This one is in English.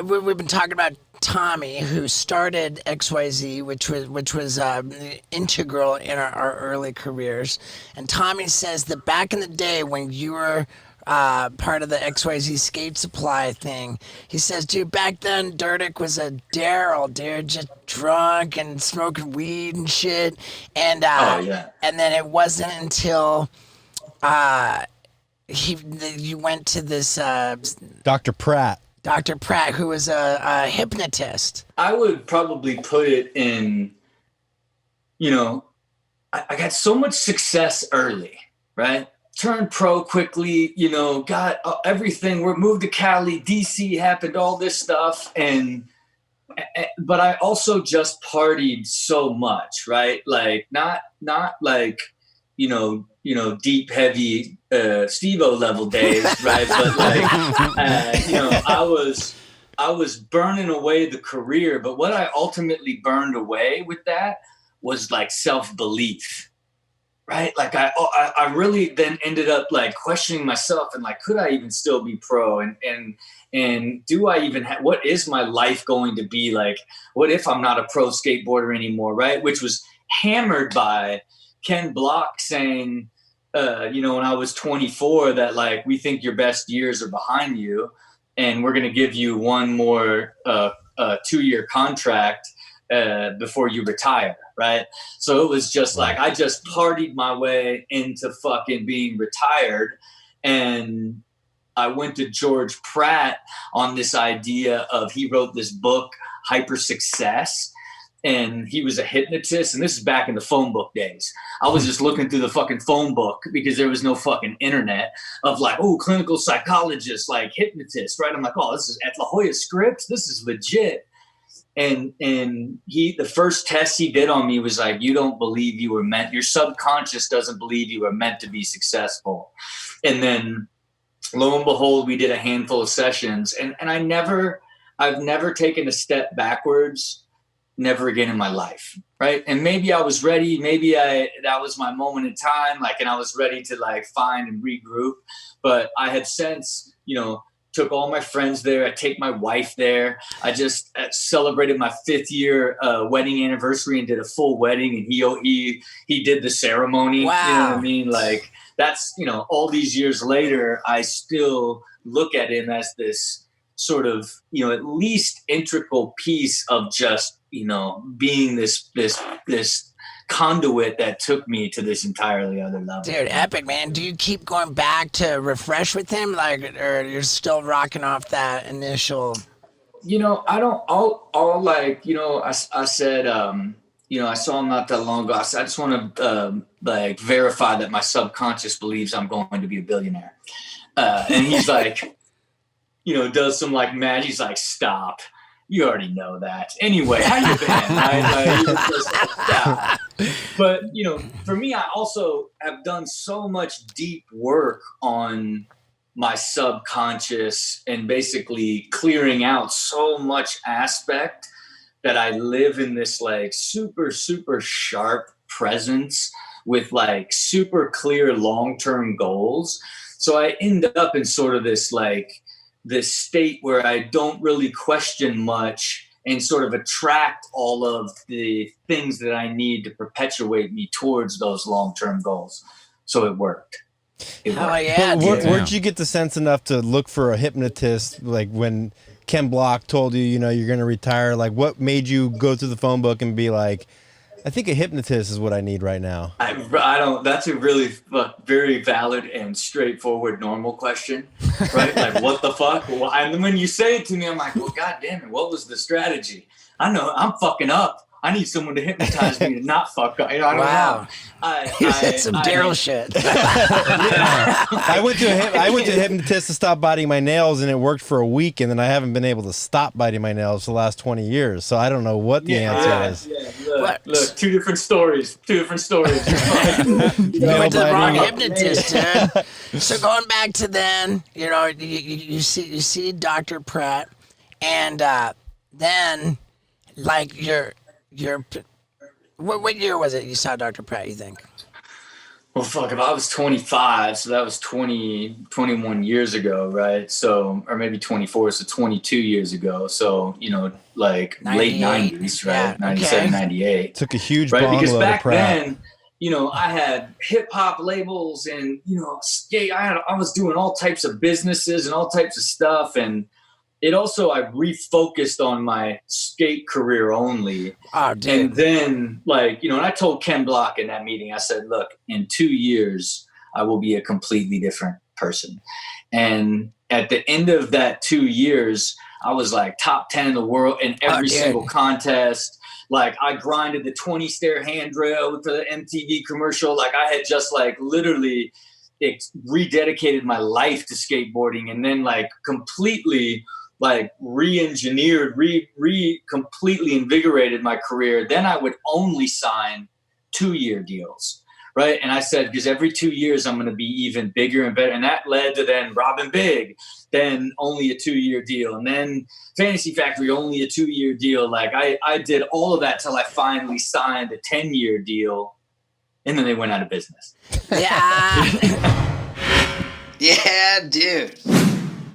we've been talking about Tommy, who started XYZ, which was integral in our early careers. And Tommy says that back in the day when you were part of the XYZ skate supply thing, he says, dude, back then Dyrdek was a Daryl, dude, just drunk and smoking weed and shit. And Oh yeah. and then it wasn't until you went to this Dr. Pratt. Dr. Pratt, who was a hypnotist. I would probably put it in, I got so much success early, right? Turned pro quickly, got everything. We moved to Cali, DC happened, all this stuff. But I also just partied so much, right? Like not like, deep, heavy Steve-O level days, right? But like, I was burning away the career. But what I ultimately burned away with that was like self-belief, right? Like I really then ended up like questioning myself and like, could I even still be pro? And do I even what is my life going to be like? What if I'm not a pro skateboarder anymore, right? Which was hammered by Ken Block saying, when I was 24, that like, we think your best years are behind you and we're going to give you one more 2-year contract before you retire, right? So it was just like, I just partied my way into fucking being retired. And I went to George Pratt on this idea of, he wrote this book, Hyper Success. And he was a hypnotist. And this is back in the phone book days. I was just looking through the fucking phone book because there was no fucking internet of like, oh, clinical psychologist, like hypnotist, right? I'm like, oh, this is at La Jolla Scripts. This is legit. And the first test he did on me was like, you don't believe you were meant, your subconscious doesn't believe you were meant to be successful. And then lo and behold, we did a handful of sessions and I've never taken a step backwards, never again in my life. Right. And maybe I was ready. Maybe that was my moment in time. Like, and I was ready to like find and regroup, but I had since, took all my friends there. I take my wife there. I just celebrated my 5th year wedding anniversary and did a full wedding. And he did the ceremony. Wow. You know what I mean? Like that's, all these years later, I still look at him as this sort of, at least integral piece of just, being this conduit that took me to this entirely other level. Dude, epic, man. Do you keep going back to refresh with him, like, or you're still rocking off that initial? I don't. I'll like, I said, I saw him not that long ago. I said, I just want to like verify that my subconscious believes I'm going to be a billionaire. And he's like, does some like magic. He's like, stop. You already know that. Anyway, how you been? Stop. But, for me, I also have done so much deep work on my subconscious and basically clearing out so much aspect that I live in this like super, super sharp presence with like super clear long-term goals. So I end up in sort of this state where I don't really question much and sort of attract all of the things that I need to perpetuate me towards those long-term goals. So it worked. Oh yeah. Where'd you get the sense enough to look for a hypnotist? Like when Ken Block told you, you're going to retire, like what made you go through the phone book and be like, I think a hypnotist is what I need right now? I don't, that's a really very valid and straightforward, normal question, right? Like, what the fuck? Well, and when you say it to me, I'm like, well, God damn it, what was the strategy? I know, I'm fucking up. I need someone to hypnotize me to not fuck up. I don't know. You said some Daryl shit. I went to a hypnotist to stop biting my nails, and it worked for a week, and then I haven't been able to stop biting my nails for the last 20 years. So I don't know what the answer is. Yeah. Look, two different stories. You went to the wrong hypnotist, dude. So going back to then, you see Dr. Pratt, and then like what year was it you saw Dr. Pratt, you think? Well, fuck, if I was 25, so that was 21 years ago, right? So, or maybe 24, so 22 years ago. So, you know, like late 98. 90s, Yeah, right? 97, okay. 98. Took a huge Right? bong Because load of back Pratt. then, you know, I had hip hop labels and, you know, skate. I was doing all types of businesses and all types of stuff. And it also, I refocused on my skate career only. Oh, dude. And then, like, you know, and I told Ken Block in that meeting, I said, look, in 2 years, I will be a completely different person. And at the end of that 2 years, I was like top 10 in the world in every single contest. Like, I grinded the 20 stair handrail for the MTV commercial. Like, I had just like literally rededicated my life to skateboarding, and then like completely like re-engineered, completely invigorated my career. Then I would only sign 2-year deals, right? And I said, because every 2 years I'm going to be even bigger and better. And that led to then Robin Big, then only a 2-year deal. And then Fantasy Factory, only a 2-year deal. Like I did all of that till I finally signed a 10-year deal. And then they went out of business. Yeah. Yeah, dude.